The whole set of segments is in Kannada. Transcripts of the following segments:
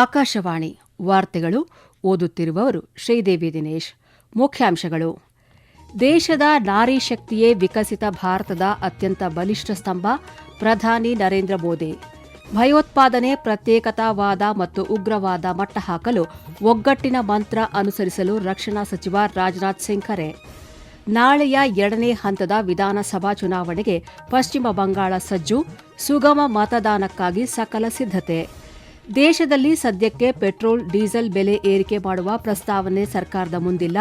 ಆಕಾಶವಾಣಿ ವಾರ್ತೆಗಳು ಓದುತ್ತಿರುವವರು ಶ್ರೀದೇವಿ ದಿನೇಶ್. ಮುಖ್ಯಾಂಶಗಳು: ದೇಶದ ನಾರಿ ಶಕ್ತಿಯೇ ವಿಕಸಿತ ಭಾರತದ ಅತ್ಯಂತ ಬಲಿಷ್ಠ ಸ್ತಂಭ, ಪ್ರಧಾನಿ ನರೇಂದ್ರ ಮೋದಿ. ಭಯೋತ್ಪಾದನೆ, ಪ್ರತ್ಯೇಕತಾವಾದ ಮತ್ತು ಉಗ್ರವಾದ ಮಟ್ಟಹಾಕಲು ಒಗ್ಗಟ್ಟಿನ ಮಂತ್ರ ಅನುಸರಿಸಲು ರಕ್ಷಣಾ ಸಚಿವ ರಾಜನಾಥ್ ಸಿಂಗ್ ಕರೆ. ನಾಳೆಯ 2ನೇ ಹಂತದ ವಿಧಾನಸಭಾ ಚುನಾವಣೆಗೆ ಪಶ್ಚಿಮ ಬಂಗಾಳ ಸಜ್ಜು, ಸುಗಮ ಮತದಾನಕ್ಕಾಗಿ ಸಕಲ ಸಿದ್ಧತೆ. ದೇಶದಲ್ಲಿ ಸದ್ಯಕ್ಕೆ ಪೆಟ್ರೋಲ್, ಡೀಸೆಲ್ ಬೆಲೆ ಏರಿಕೆ ಮಾಡುವ ಪ್ರಸ್ತಾವನೆ ಸರ್ಕಾರದ ಮುಂದಿಲ್ಲ,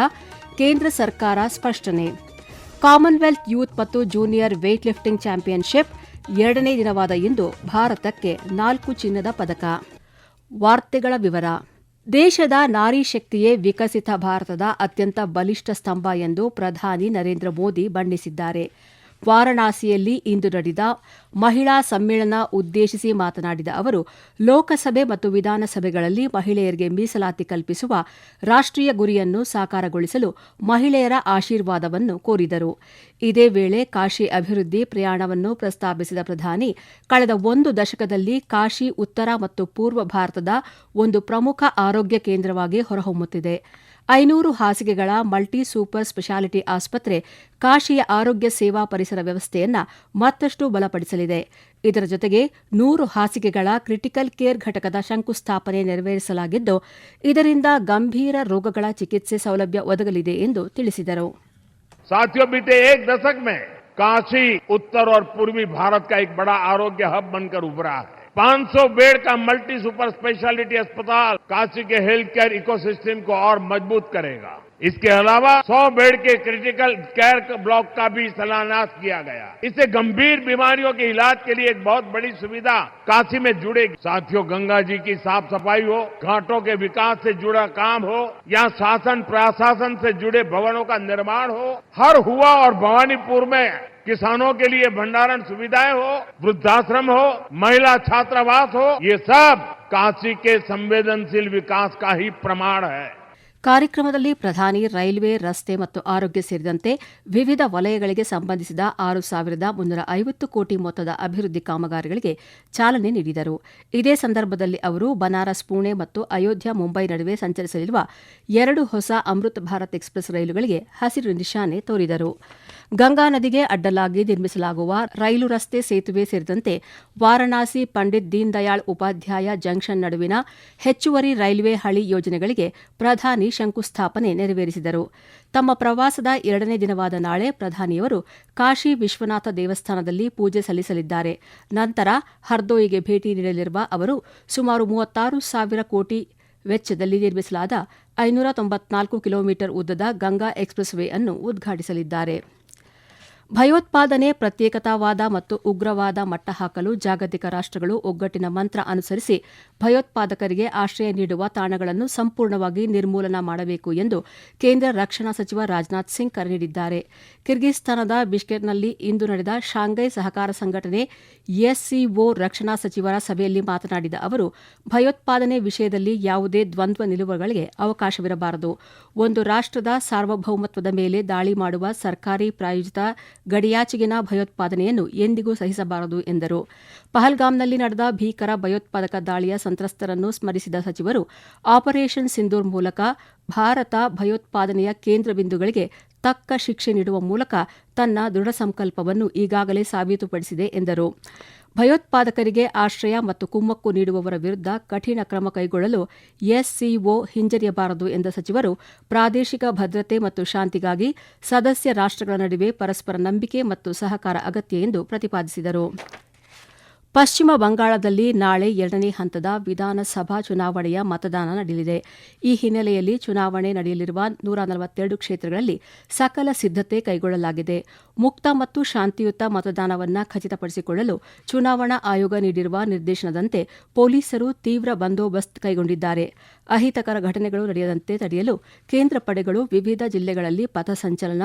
ಕೇಂದ್ರ ಸರ್ಕಾರ ಸ್ಪಷ್ಟನೆ. ಕಾಮನ್ವೆಲ್ತ್ ಯೂತ್ ಮತ್ತು ಜೂನಿಯರ್ ವೇಟ್ ಲಿಫ್ಟಿಂಗ್ ಚಾಂಪಿಯನ್ಶಿಪ್ 2ನೇ ದಿನವಾದ ಇಂದು ಭಾರತಕ್ಕೆ 4 ಚಿನ್ನದ ಪದಕ. ವಾರ್ತೆಗಳ ವಿವರ. ದೇಶದ ನಾರಿ ಶಕ್ತಿಯೇ ವಿಕಸಿತ ಭಾರತದ ಅತ್ಯಂತ ಬಲಿಷ್ಠ ಸ್ತಂಭ ಎಂದು ಪ್ರಧಾನಿ ನರೇಂದ್ರ ಮೋದಿ ಬಣ್ಣಿಸಿದ್ದಾರೆ. ವಾರಣಾಸಿಯಲ್ಲಿ ಇಂದು ನಡೆದ ಮಹಿಳಾ ಸಮ್ಮೇಳನ ಉದ್ದೇಶಿಸಿ ಮಾತನಾಡಿದ ಅವರು, ಲೋಕಸಭೆ ಮತ್ತು ವಿಧಾನಸಭೆಗಳಲ್ಲಿ ಮಹಿಳೆಯರಿಗೆ ಮೀಸಲಾತಿ ಕಲ್ಪಿಸುವ ರಾಷ್ಟ್ರೀಯ ಗುರಿಯನ್ನು ಸಾಕಾರಗೊಳಿಸಲು ಮಹಿಳೆಯರ ಆಶೀರ್ವಾದವನ್ನು ಕೋರಿದರು. ಇದೇ ವೇಳೆ ಕಾಶಿ ಅಭಿವೃದ್ಧಿ ಪ್ರಯಾಣವನ್ನು ಪ್ರಸ್ತಾಪಿಸಿದ ಪ್ರಧಾನಿ, ಕಳೆದ 1 ದಶಕದಲ್ಲಿ ಕಾಶಿ ಉತ್ತರ ಮತ್ತು ಪೂರ್ವ ಭಾರತದ ಒಂದು ಪ್ರಮುಖ ಆರೋಗ್ಯ ಕೇಂದ್ರವಾಗಿ ಹೊರಹೊಮ್ಮುತ್ತಿದೆ. 500 ಹಾಸಿಗೆಗಳ ಮಲ್ಟಿ ಸೂಪರ್ ಸ್ಪೆಷಾಲಿಟಿ ಆಸ್ಪತ್ರೆ ಕಾಶಿಯ ಆರೋಗ್ಯ ಸೇವಾ ಪರಿಸರ ವ್ಯವಸ್ಥೆಯನ್ನು ಮತ್ತಷ್ಟು ಬಲಪಡಿಸಲಿದೆ. ಇದರ ಜೊತೆಗೆ 100 ಹಾಸಿಗೆಗಳ ಕ್ರಿಟಿಕಲ್ ಕೇರ್ ಘಟಕದ ಶಂಕುಸ್ಥಾಪನೆ ನೆರವೇರಿಸಲಾಗಿದ್ದು, ಇದರಿಂದ ಗಂಭೀರ ರೋಗಗಳ ಚಿಕಿತ್ಸೆ ಸೌಲಭ್ಯ ಒದಗಲಿದೆ ಎಂದು ತಿಳಿಸಿದರು. साथियों, बीते 1 दशक में काशी उत्तर और पूर्वी भारत का एक बड़ा आरोग्य हब बनकर उभरा है. 500 बेड का मल्टी सुपर स्पेशलिटी अस्पताल काशी के हेल्थ केयर इकोसिस्टम को और मजबूत करेगा. इसके अलावा 100 बेड के क्रिटिकल केयर ब्लॉक का भी शिलान्यास किया गया. इससे गंभीर बीमारियों के इलाज के लिए एक बहुत बड़ी सुविधा काशी में जुड़ेगी. साथियों, गंगा जी की साफ सफाई हो, घाटों के विकास से जुड़ा काम हो या शासन प्रशासन से जुड़े भवनों का निर्माण हो, हर हुआ और भवानीपुर में किसानों के लिए भंडारण सुविधाएं हो, वृद्धाश्रम हो, महिला छात्रावास हो, ये सब काशी के संवेदनशील विकास का ही प्रमाण है. ಕಾರ್ಯಕ್ರಮದಲ್ಲಿ ಪ್ರಧಾನಿ ರೈಲ್ವೆ, ರಸ್ತೆ ಮತ್ತು ಆರೋಗ್ಯ ಸೇರಿದಂತೆ ವಿವಿಧ ವಲಯಗಳಿಗೆ ಸಂಬಂಧಿಸಿದ 6,350 ಕೋಟಿ ಮೊತ್ತದ ಅಭಿವೃದ್ಧಿ ಕಾಮಗಾರಿಗಳಿಗೆ ಚಾಲನೆ ನೀಡಿದರು. ಇದೇ ಸಂದರ್ಭದಲ್ಲಿ ಅವರು ಬನಾರಸ್, ಪುಣೆ ಮತ್ತು ಅಯೋಧ್ಯ, ಮುಂಬೈ ನಡುವೆ ಸಂಚರಿಸಲಿರುವ 2 ಹೊಸ ಅಮೃತ್ ಭಾರತ್ ಎಕ್ಸ್ಪ್ರೆಸ್ ರೈಲುಗಳಿಗೆ ಹಸಿರು ನಿಶಾನೆ ತೋರಿದರು. ಗಂಗಾ ನದಿಗೆ ಅಡ್ಡಲಾಗಿ ನಿರ್ಮಿಸಲಾಗುವ ರೈಲು ರಸ್ತೆ, ಸೇತುವೆ ಸೇರಿದಂತೆ ವಾರಣಾಸಿ ಪಂಡಿತ್ ದೀನ್ ದಯಾಳ್ ಉಪಾಧ್ಯಾಯ ಜಂಕ್ಷನ್ ನಡುವಿನ ಹೆಚ್ಚುವರಿ ರೈಲ್ವೆ ಹಳಿ ಯೋಜನೆಗಳಿಗೆ ಪ್ರಧಾನಿ ಶಂಕುಸ್ಥಾಪನೆ ನೆರವೇರಿಸಿದರು. ತಮ್ಮ ಪ್ರವಾಸದ 2ನೇ ದಿನವಾದ ನಾಳೆ ಪ್ರಧಾನಿಯವರು ಕಾಶಿ ವಿಶ್ವನಾಥ ದೇವಸ್ಥಾನದಲ್ಲಿ ಪೂಜೆ ಸಲ್ಲಿಸಲಿದ್ದಾರೆ. ನಂತರ ಹರ್ದೋಯಿಗೆ ಭೇಟಿ ನೀಡಲಿರುವ ಅವರು ಸುಮಾರು 36,000 ಕೋಟಿ ವೆಚ್ಚದಲ್ಲಿ ನಿರ್ಮಿಸಲಾದ 594 ಕಿಲೋಮೀಟರ್ ಉದ್ದದ ಗಂಗಾ ಎಕ್ಸ್ಪ್ರೆಸ್ ವೇ ಅನ್ನು ಉದ್ಘಾಟಿಸಲಿದ್ದಾರೆ. ಭಯೋತ್ಪಾದನೆ, ಪ್ರತ್ಯೇಕತಾವಾದ ಮತ್ತು ಉಗ್ರವಾದ ಮಟ್ಟಹಾಕಲು ಜಾಗತಿಕ ರಾಷ್ಟ್ರಗಳು ಒಗ್ಗಟ್ಟಿನ ಮಂತ್ರ ಅನುಸರಿಸಿ ಭಯೋತ್ಪಾದಕರಿಗೆ ಆಶ್ರಯ ನೀಡುವ ತಾಣಗಳನ್ನು ಸಂಪೂರ್ಣವಾಗಿ ನಿರ್ಮೂಲನ ಮಾಡಬೇಕು ಎಂದು ಕೇಂದ್ರ ರಕ್ಷಣಾ ಸಚಿವ ರಾಜನಾಥ್ ಸಿಂಗ್ ಕರೆ ನೀಡಿದ್ದಾರೆ. ಕಿರ್ಗಿಸ್ತಾನದ ಬಿಷ್ಕೇಕ್ನಲ್ಲಿ ಇಂದು ನಡೆದ ಶಾಂಘೈ ಸಹಕಾರ ಸಂಘಟನೆ ಎಸ್ಸಿಒ ರಕ್ಷಣಾ ಸಚಿವರ ಸಭೆಯಲ್ಲಿ ಮಾತನಾಡಿದ ಅವರು, ಭಯೋತ್ಪಾದನೆ ವಿಷಯದಲ್ಲಿ ಯಾವುದೇ ದ್ವಂದ್ವ ನಿಲುವುಗಳಿಗೆ ಅವಕಾಶವಿರಬಾರದು. ಒಂದು ರಾಷ್ಟ್ರದ ಸಾರ್ವಭೌಮತ್ವದ ಮೇಲೆ ದಾಳಿ ಮಾಡುವ ಸರ್ಕಾರಿ ಪ್ರಾಯೋಜಿತ ಗಡಿಯಾಚೆಗಿನ ಭಯೋತ್ಪಾದನೆಯನ್ನು ಎಂದಿಗೂ ಸಹಿಸಬಾರದು ಎಂದರು. ಪಹಲ್ಗಾಮ್ನಲ್ಲಿ ನಡೆದ ಭೀಕರ ಭಯೋತ್ಪಾದಕ ದಾಳಿಯ ಸಂತ್ರಸ್ತರನ್ನು ಸ್ಮರಿಸಿದ ಸಚಿವರು, ಆಪರೇಷನ್ ಸಿಂಧೂರ್ ಮೂಲಕ ಭಾರತ ಭಯೋತ್ಪಾದನೆಯ ಕೇಂದ್ರ ಬಿಂದುಗಳಿಗೆ ತಕ್ಕ ಶಿಕ್ಷೆ ನೀಡುವ ಮೂಲಕ ತನ್ನ ದೃಢ ಸಂಕಲ್ಪವನ್ನು ಈಗಾಗಲೇ ಸಾಬೀತುಪಡಿಸಿದೆ ಎಂದರು. ಭಯೋತ್ಪಾದಕರಿಗೆ ಆಶ್ರಯ ಮತ್ತು ಕುಮ್ಮಕ್ಕು ನೀಡುವವರ ವಿರುದ್ಧ ಕಠಿಣ ಕ್ರಮ ಕೈಗೊಳ್ಳಲು ಎಸ್ಸಿಒ ಹಿಂಜರಿಯಬಾರದು ಎಂದ ಸಚಿವರು, ಪ್ರಾದೇಶಿಕ ಭದ್ರತೆ ಮತ್ತು ಶಾಂತಿಗಾಗಿ ಸದಸ್ಯ ರಾಷ್ಟ್ರಗಳ ನಡುವೆ ಪರಸ್ಪರ ನಂಬಿಕೆ ಮತ್ತು ಸಹಕಾರ ಅಗತ್ಯ ಎಂದು ಪ್ರತಿಪಾದಿಸಿದರು. ಪಶ್ಚಿಮ ಬಂಗಾಳದಲ್ಲಿ ನಾಳೆ 2ನೇ ಹಂತದ ವಿಧಾನಸಭಾ ಚುನಾವಣೆಯ ಮತದಾನ ನಡೆಯಲಿದೆ. ಈ ಹಿನ್ನೆಲೆಯಲ್ಲಿ ಚುನಾವಣೆ ನಡೆಯಲಿರುವ 142 ಕ್ಷೇತ್ರಗಳಲ್ಲಿ ಸಕಲ ಸಿದ್ಧತೆ ಕೈಗೊಳ್ಳಲಾಗಿದೆ. ಮುಕ್ತ ಮತ್ತು ಶಾಂತಿಯುತ ಮತದಾನವನ್ನು ಖಚಿತಪಡಿಸಿಕೊಳ್ಳಲು ಚುನಾವಣಾ ಆಯೋಗ ನೀಡಿರುವ ನಿರ್ದೇಶನದಂತೆ ಪೊಲೀಸರು ತೀವ್ರ ಬಂದೋಬಸ್ತ್ ಕೈಗೊಂಡಿದ್ದಾರೆ. ಅಹಿತಕರ ಘಟನೆಗಳು ನಡೆಯದಂತೆ ತಡೆಯಲು ಕೇಂದ್ರ ಪಡೆಗಳು ವಿವಿಧ ಜಿಲ್ಲೆಗಳಲ್ಲಿ ಪಥಸಂಚಲನ,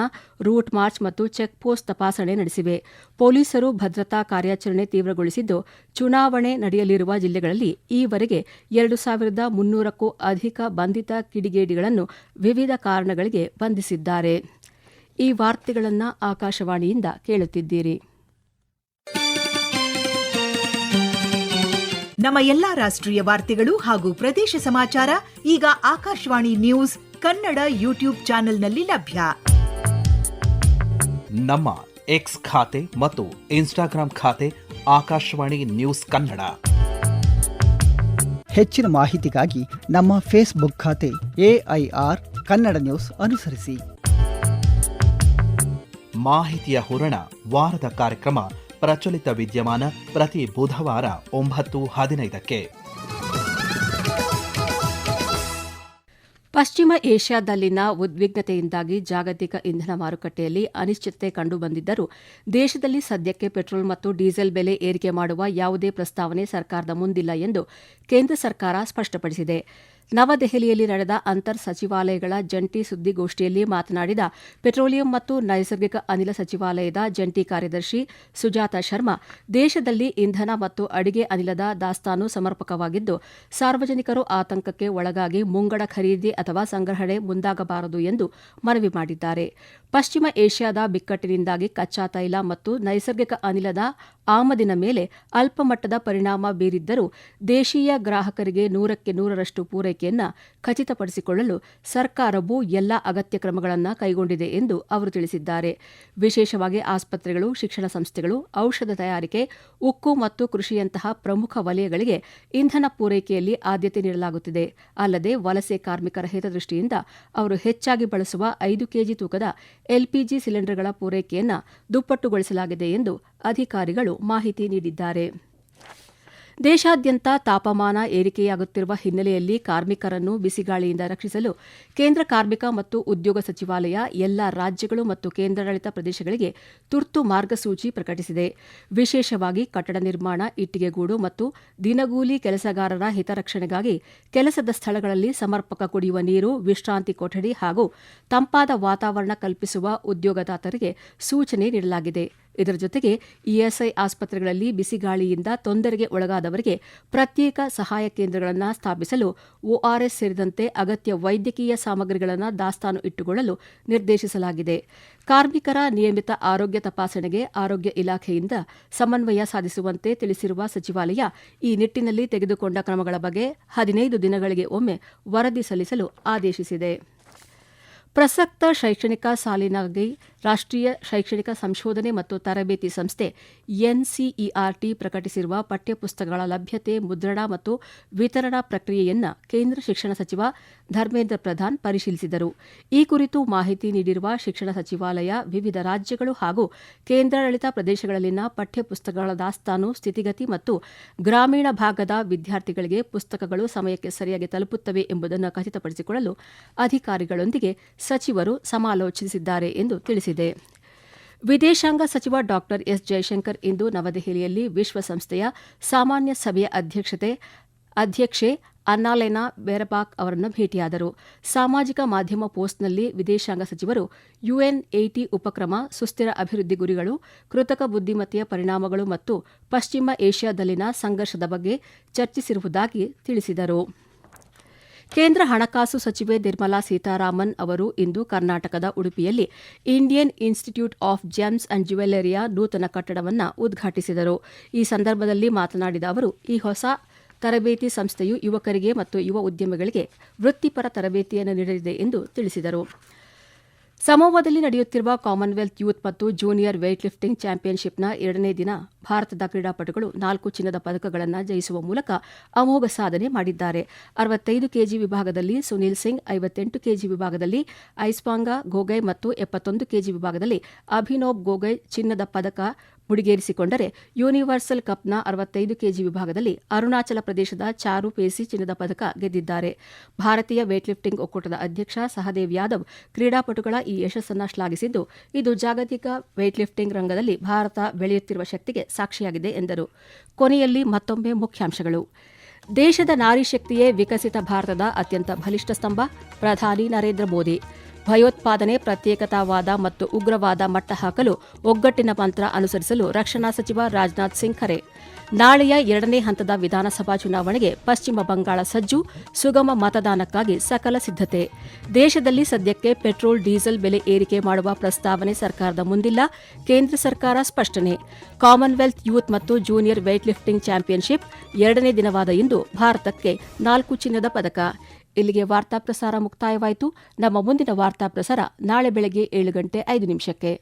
ರೂಟ್ ಮಾರ್ಚ್ ಮತ್ತು ಚೆಕ್ ಪೋಸ್ಟ್ ತಪಾಸಣೆ ನಡೆಸಿವೆ. ಪೊಲೀಸರು ಭದ್ರತಾ ಕಾರ್ಯಾಚರಣೆ ತೀವ್ರಗೊಳಿಸಿದ್ದು, ಚುನಾವಣೆ ನಡೆಯಲಿರುವ ಜಿಲ್ಲೆಗಳಲ್ಲಿ ಈವರೆಗೆ 2,300ಕ್ಕೂ ಅಧಿಕ ಬಂಧಿತ ಕಿಡಿಗೇಡಿಗಳನ್ನು ವಿವಿಧ ಕಾರಣಗಳಿಗೆ ಬಂಧಿಸಿದ್ದಾರೆ. ಈ ವಾರ್ತೆಗಳನ್ನು ಆಕಾಶವಾಣಿಯಿಂದ ಕೇಳುತ್ತಿದ್ದೀರಿ. ನಮ್ಮ ಎಲ್ಲಾ ರಾಷ್ಟ್ರೀಯ ವಾರ್ತೆಗಳು ಹಾಗೂ ಪ್ರದೇಶ ಸಮಾಚಾರ ಈಗ ಆಕಾಶವಾಣಿ ನ್ಯೂಸ್ ಕನ್ನಡ ಯೂಟ್ಯೂಬ್ ಚಾನೆಲ್ನಲ್ಲಿ ಲಭ್ಯ. ನಮ್ಮ ಎಕ್ಸ್ ಖಾತೆ ಮತ್ತು ಇನ್ಸ್ಟಾಗ್ರಾಂ ಖಾತೆ ಆಕಾಶವಾಣಿ ನ್ಯೂಸ್ ಕನ್ನಡ. ಹೆಚ್ಚಿನ ಮಾಹಿತಿಗಾಗಿ ನಮ್ಮ ಫೇಸ್ಬುಕ್ ಖಾತೆ AIR ಕನ್ನಡ ನ್ಯೂಸ್ ಅನುಸರಿಸಿ. ಮಾಹಿತಿಯ ಹೂರಣ ವಾರದ ಕಾರ್ಯಕ್ರಮ ಪ್ರಚಲಿತ ವಿದ್ಯಮಾನ ಪ್ರತಿ ಬುಧವಾರ 9:15. ಪಶ್ಚಿಮ ಏಷ್ಯಾದಲ್ಲಿನ ಉದ್ವಿಗ್ನತೆಯಿಂದಾಗಿ ಜಾಗತಿಕ ಇಂಧನ ಮಾರುಕಟ್ಟೆಯಲ್ಲಿ ಅನಿಶ್ಚಿತತೆ ಕಂಡುಬಂದಿದ್ದರೂ ದೇಶದಲ್ಲಿ ಸದ್ಯಕ್ಕೆ ಪೆಟ್ರೋಲ್ ಮತ್ತು ಡೀಸೆಲ್ ಬೆಲೆ ಏರಿಕೆ ಮಾಡುವ ಯಾವುದೇ ಪ್ರಸ್ತಾವನೆ ಸರ್ಕಾರದ ಮುಂದಿಲ್ಲ ಎಂದು ಕೇಂದ್ರ ಸರ್ಕಾರ ಸ್ಪಷ್ಟಪಡಿಸಿದೆ. ನವದೆಹಲಿಯಲ್ಲಿ ನಡೆದ ಅಂತರ್ ಸಚಿವಾಲಯಗಳ ಜಂಟಿ ಸುದ್ದಿಗೋಷ್ಠಿಯಲ್ಲಿ ಮಾತನಾಡಿದ ಪೆಟ್ರೋಲಿಯಂ ಮತ್ತು ನೈಸರ್ಗಿಕ ಅನಿಲ ಸಚಿವಾಲಯದ ಜಂಟಿ ಕಾರ್ಯದರ್ಶಿ ಸುಜಾತಾ ಶರ್ಮಾ, ದೇಶದಲ್ಲಿ ಇಂಧನ ಮತ್ತು ಅಡಿಗೆ ಅನಿಲದ ದಾಸ್ತಾನು ಸಮರ್ಪಕವಾಗಿದ್ದು, ಸಾರ್ವಜನಿಕರು ಆತಂಕಕ್ಕೆ ಒಳಗಾಗಿ ಮುಂಗಡ ಖರೀದಿ ಅಥವಾ ಸಂಗ್ರಹಣೆ ಮುಂದಾಗಬಾರದು ಎಂದು ಮನವಿ ಮಾಡಿದ್ದಾರೆ. ಪಶ್ಚಿಮ ಏಷ್ಯಾದ ಬಿಕ್ಕಟ್ಟಿನಿಂದಾಗಿ ಕಚ್ಚಾ ತೈಲ ಮತ್ತು ನೈಸರ್ಗಿಕ ಅನಿಲದ ಆಮದಿನ ಮೇಲೆ ಅಲ್ಪಮಟ್ಟದ ಪರಿಣಾಮ ಬೀರಿದ್ದರೂ ದೇಶೀಯ ಗ್ರಾಹಕರಿಗೆ 100% ಪೂರೈಕೆಯನ್ನು ಖಚಿತಪಡಿಸಿಕೊಳ್ಳಲು ಸರ್ಕಾರವು ಎಲ್ಲಾ ಅಗತ್ಯ ಕ್ರಮಗಳನ್ನು ಕೈಗೊಂಡಿದೆ ಎಂದು ಅವರು ತಿಳಿಸಿದ್ದಾರೆ. ವಿಶೇಷವಾಗಿ ಆಸ್ಪತ್ರೆಗಳು, ಶಿಕ್ಷಣ ಸಂಸ್ಥೆಗಳು, ಔಷಧ ತಯಾರಿಕೆ, ಉಕ್ಕು ಮತ್ತು ಕೃಷಿಯಂತಹ ಪ್ರಮುಖ ವಲಯಗಳಿಗೆ ಇಂಧನ ಪೂರೈಕೆಯಲ್ಲಿ ಆದ್ಯತೆ ನೀಡಲಾಗುತ್ತಿದೆ. ಅಲ್ಲದೆ ವಲಸೆ ಕಾರ್ಮಿಕರ ಹಿತದೃಷ್ಟಿಯಿಂದ ಅವರು ಹೆಚ್ಚಾಗಿ ಬಳಸುವ 5 ಕೆಜಿ ತೂಕದ LPG ಸಿಲಿಂಡರ್ಗಳ ಪೂರೈಕೆಯನ್ನು ದುಪ್ಪಟ್ಟುಗೊಳಿಸಲಾಗಿದೆ ಎಂದು ಅಧಿಕಾರಿಗಳು ಮಾಹಿತಿ ನೀಡಿದ್ದಾರೆ. ದೇಶಾದ್ಯಂತ ತಾಪಮಾನ ಏರಿಕೆಯಾಗುತ್ತಿರುವ ಹಿನ್ನೆಲೆಯಲ್ಲಿ ಕಾರ್ಮಿಕರನ್ನು ಬಿಸಿಗಾಳಿಯಿಂದ ರಕ್ಷಿಸಲು ಕೇಂದ್ರ ಕಾರ್ಮಿಕ ಮತ್ತು ಉದ್ಯೋಗ ಸಚಿವಾಲಯ ಎಲ್ಲಾ ರಾಜ್ಯಗಳು ಮತ್ತು ಕೇಂದ್ರಾಡಳಿತ ಪ್ರದೇಶಗಳಿಗೆ ತುರ್ತು ಮಾರ್ಗಸೂಚಿ ಪ್ರಕಟಿಸಿದೆ. ವಿಶೇಷವಾಗಿ ಕಟ್ಟಡ ನಿರ್ಮಾಣ, ಇಟ್ಟಿಗೆಗೂಡು ಮತ್ತು ದಿನಗೂಲಿ ಕೆಲಸಗಾರರ ಹಿತರಕ್ಷಣೆಗಾಗಿ ಕೆಲಸದ ಸ್ಥಳಗಳಲ್ಲಿ ಸಮರ್ಪಕ ಕುಡಿಯುವ ನೀರು, ವಿಶ್ರಾಂತಿ ಕೊಠಡಿ ಹಾಗೂ ತಂಪಾದ ವಾತಾವರಣ ಕಲ್ಪಿಸುವ ಉದ್ಯೋಗದಾತರಿಗೆ ಸೂಚನೆ ನೀಡಲಾಗಿದೆ. ಇದರ ಜೊತೆಗೆ ಇಎಸ್ಐ ಆಸ್ಪತ್ರೆಗಳಲ್ಲಿ ಬಿಸಿಗಾಳಿಯಿಂದ ತೊಂದರೆಗೆ ಒಳಗಾದವರಿಗೆ ಪ್ರತ್ಯೇಕ ಸಹಾಯ ಕೇಂದ್ರಗಳನ್ನು ಸ್ಥಾಪಿಸಲು ORS ಸೇರಿದಂತೆ ಅಗತ್ಯ ವೈದ್ಯಕೀಯ ಸಾಮಗ್ರಿಗಳನ್ನು ದಾಸ್ತಾನು ಇಟ್ಟುಕೊಳ್ಳಲು ನಿರ್ದೇಶಿಸಲಾಗಿದೆ. ಕಾರ್ಮಿಕರ ನಿಯಮಿತ ಆರೋಗ್ಯ ತಪಾಸಣೆಗೆ ಆರೋಗ್ಯ ಇಲಾಖೆಯಿಂದ ಸಮನ್ವಯ ಸಾಧಿಸುವಂತೆ ತಿಳಿಸಿರುವ ಸಚಿವಾಲಯ ಈ ನಿಟ್ಟಿನಲ್ಲಿ ತೆಗೆದುಕೊಂಡ ಕ್ರಮಗಳ ಬಗ್ಗೆ 15 ದಿನಗಳಿಗೆ ಒಮ್ಮೆ ವರದಿ ಸಲ್ಲಿಸಲು ಆದೇಶಿಸಿದೆ. ಪ್ರಸಕ್ತ ಶೈಕ್ಷಣಿಕ ಸಾಲಿನಾಗಿ ರಾಷ್ಟ್ರೀಯ ಶೈಕ್ಷಣಿಕ ಸಂಶೋಧನೆ ಮತ್ತು ತರಬೇತಿ ಸಂಸ್ಥೆ NCERT ಪ್ರಕಟಿಸಿರುವ ಪಠ್ಯಪುಸ್ತಕಗಳ ಲಭ್ಯತೆ, ಮುದ್ರಣ ಮತ್ತು ವಿತರಣಾ ಪ್ರಕ್ರಿಯೆಯನ್ನು ಕೇಂದ್ರ ಶಿಕ್ಷಣ ಸಚಿವ ಧರ್ಮೇಂದ್ರ ಪ್ರಧಾನ್ ಪರಿಶೀಲಿಸಿದರು. ಈ ಕುರಿತು ಮಾಹಿತಿ ನೀಡಿರುವ ಶಿಕ್ಷಣ ಸಚಿವಾಲಯ, ವಿವಿಧ ರಾಜ್ಯಗಳು ಹಾಗೂ ಕೇಂದ್ರಾಡಳಿತ ಪ್ರದೇಶಗಳಲ್ಲಿನ ಪಠ್ಯಪುಸ್ತಕಗಳ ದಾಸ್ತಾನು ಸ್ಥಿತಿಗತಿ ಮತ್ತು ಗ್ರಾಮೀಣ ಭಾಗದ ವಿದ್ಯಾರ್ಥಿಗಳಿಗೆ ಪುಸ್ತಕಗಳು ಸಮಯಕ್ಕೆ ಸರಿಯಾಗಿ ತಲುಪುತ್ತವೆ ಎಂಬುದನ್ನು ಖಚಿತಪಡಿಸಿಕೊಳ್ಳಲು ಅಧಿಕಾರಿಗಳೊಂದಿಗೆ ಸಚಿವರು ಸಮಾಲೋಚಿಸಿದ್ದಾರೆ ಎಂದು ತಿಳಿಸಿದೆ. ವಿದೇಶಾಂಗ ಸಚಿವ ಡಾ ಎಸ್ ಜಯಶಂಕರ್ ಇಂದು ನವದೆಹಲಿಯಲ್ಲಿ ವಿಶ್ವಸಂಸ್ಥೆಯ ಸಾಮಾನ್ಯ ಸಭೆಯ ಅಧ್ಯಕ್ಷೆ ಅನ್ನಲೇನಾ ಬೆರ್ಬಾಕ್ ಅವರನ್ನು ಭೇಟಿಯಾದರು. ಸಾಮಾಜಿಕ ಮಾಧ್ಯಮ ಪೋಸ್ಟ್ನಲ್ಲಿ ವಿದೇಶಾಂಗ ಸಚಿವರು UN80 ಉಪಕ್ರಮ, ಸುಸ್ಥಿರ ಅಭಿವೃದ್ಧಿ ಗುರಿಗಳು, ಕೃತಕ ಬುದ್ದಿಮತ್ತೆಯ ಪರಿಣಾಮಗಳು ಮತ್ತು ಪಶ್ಚಿಮ ಏಷ್ಯಾದಲ್ಲಿನ ಸಂಘರ್ಷದ ಬಗ್ಗೆ ಚರ್ಚಿಸಿರುವುದಾಗಿ ತಿಳಿಸಿದರು. ಕೇಂದ್ರ ಹಣಕಾಸು ಸಚಿವೆ ನಿರ್ಮಲಾ ಸೀತಾರಾಮನ್ ಅವರು ಇಂದು ಕರ್ನಾಟಕದ ಉಡುಪಿಯಲ್ಲಿ Indian institute of gems and ಜ್ಯುವೆಲರಿಯ ನೂತನ ಕಟ್ಟಡವನ್ನು ಉದ್ಘಾಟಿಸಿದರು. ಈ ಸಂದರ್ಭದಲ್ಲಿ ಮಾತನಾಡಿದ ಅವರು, ಈ ಹೊಸ ತರಬೇತಿ ಸಂಸ್ಥೆಯು ಯುವಕರಿಗೆ ಮತ್ತು ಯುವ ಉದ್ಯಮಿಗಳಿಗೆ ವೃತ್ತಿಪರ ತರಬೇತಿಯನ್ನು ನೀಡಲಿದೆ ಎಂದು ತಿಳಿಸಿದರು. ಸಮೋವಾದಲ್ಲಿ ನಡೆಯುತ್ತಿರುವ ಕಾಮನ್ವೆಲ್ತ್ ಯೂತ್ ಮತ್ತು ಜೂನಿಯರ್ ವೇಟ್ ಲಿಫ್ಟಿಂಗ್ ಚಾಂಪಿಯನ್ಶಿಪ್ನ 2ನೇ ದಿನ ಭಾರತದ ಕ್ರೀಡಾಪಟುಗಳು 4 ಚಿನ್ನದ ಪದಕಗಳನ್ನು ಜಯಿಸುವ ಮೂಲಕ ಅಮೋಘ ಸಾಧನೆ ಮಾಡಿದ್ದಾರೆ. 65 ಕೆಜಿ ವಿಭಾಗದಲ್ಲಿ ಸುನೀಲ್ ಸಿಂಗ್, 58 ಕೆಜಿ ವಿಭಾಗದಲ್ಲಿ ಐಸ್ಪಾಂಗಾ ಗೊಗೈ ಮತ್ತು 71 ಕೆಜಿ ವಿಭಾಗದಲ್ಲಿ ಅಭಿನವ್ ಗೊಗೈ ಚಿನ್ನದ ಪದಕ ಮುಡಿಗೇರಿಸಿಕೊಂಡರೆ, ಯೂನಿವರ್ಸಲ್ ಕಪ್ನ 65 ಕೆಜಿ ವಿಭಾಗದಲ್ಲಿ ಅರುಣಾಚಲ ಪ್ರದೇಶದ ಚಾರು ಪೇಸಿ ಚಿನ್ನದ ಪದಕ ಗೆದ್ದಿದ್ದಾರೆ. ಭಾರತೀಯ ವೇಟ್ ಲಿಫ್ಟಿಂಗ್ ಒಕ್ಕೂಟದ ಅಧ್ಯಕ್ಷ ಸಹದೇವ್ ಯಾದವ್ ಕ್ರೀಡಾಪಟುಗಳ ಈ ಯಶಸ್ಸನ್ನು ಶ್ಲಾಘಿಸಿದ್ದು, ಇದು ಜಾಗತಿಕ ವೇಟ್ ಲಿಫ್ಟಿಂಗ್ ರಂಗದಲ್ಲಿ ಭಾರತ ಬೆಳೆಯುತ್ತಿರುವ ಶಕ್ತಿಗೆ ಸಾಕ್ಷಿಯಾಗಿದೆ ಎಂದರು. ಕೊನೆಯಲ್ಲಿ ಮತ್ತೊಮ್ಮೆ ಮುಖ್ಯಾಂಶಗಳು. ದೇಶದ ನಾರಿ ಶಕ್ತಿಯೇ ವಿಕಸಿತ ಭಾರತದ ಅತ್ಯಂತ ಬಲಿಷ್ಠ ಸ್ತಂಭ, ಪ್ರಧಾನಿ ನರೇಂದ್ರ ಮೋದಿ. ಭಯೋತ್ಪಾದನೆ, ಪ್ರತ್ಯೇಕತಾವಾದ ಮತ್ತು ಉಗ್ರವಾದ ಮಟ್ಟ ಹಾಕಲು ಒಗ್ಗಟ್ಟಿನ ಮಂತ್ರ ಅನುಸರಿಸಲು ರಕ್ಷಣಾ ಸಚಿವ ರಾಜನಾಥ್ ಸಿಂಗ್ ಕರೆ. ನಾಳೆಯ 2ನೇ ಹಂತದ ವಿಧಾನಸಭಾ ಚುನಾವಣೆಗೆ ಪಶ್ಚಿಮ ಬಂಗಾಳ ಸಜ್ಜು, ಸುಗಮ ಮತದಾನಕ್ಕಾಗಿ ಸಕಲ ಸಿದ್ಧತೆ. ದೇಶದಲ್ಲಿ ಸದ್ಯಕ್ಕೆ ಪೆಟ್ರೋಲ್, ಡೀಸೆಲ್ ಬೆಲೆ ಏರಿಕೆ ಮಾಡುವ ಪ್ರಸ್ತಾವನೆ ಸರ್ಕಾರದ ಮುಂದಿಲ್ಲ, ಕೇಂದ್ರ ಸರ್ಕಾರ ಸ್ಪಷ್ಟನೆ. ಕಾಮನ್ವೆಲ್ತ್ ಯೂತ್ ಮತ್ತು ಜೂನಿಯರ್ ವೇಟ್ ಲಿಫ್ಟಿಂಗ್ ಚಾಂಪಿಯನ್ಶಿಪ್ 2ನೇ ದಿನವಾದ ಇಂದು ಭಾರತಕ್ಕೆ 4 ಚಿನ್ನದ ಪದಕ. ಇಲ್ಲಿಗೆ ವಾರ್ತಾ ಪ್ರಸಾರ ಮುಕ್ತಾಯವಾಯಿತು. ನಮ್ಮ ಮುಂದಿನ ವಾರ್ತಾ ಪ್ರಸಾರ ನಾಳೆ ಬೆಳಗ್ಗೆ 7:05 ನಿಮಿಷಕ್ಕೆ.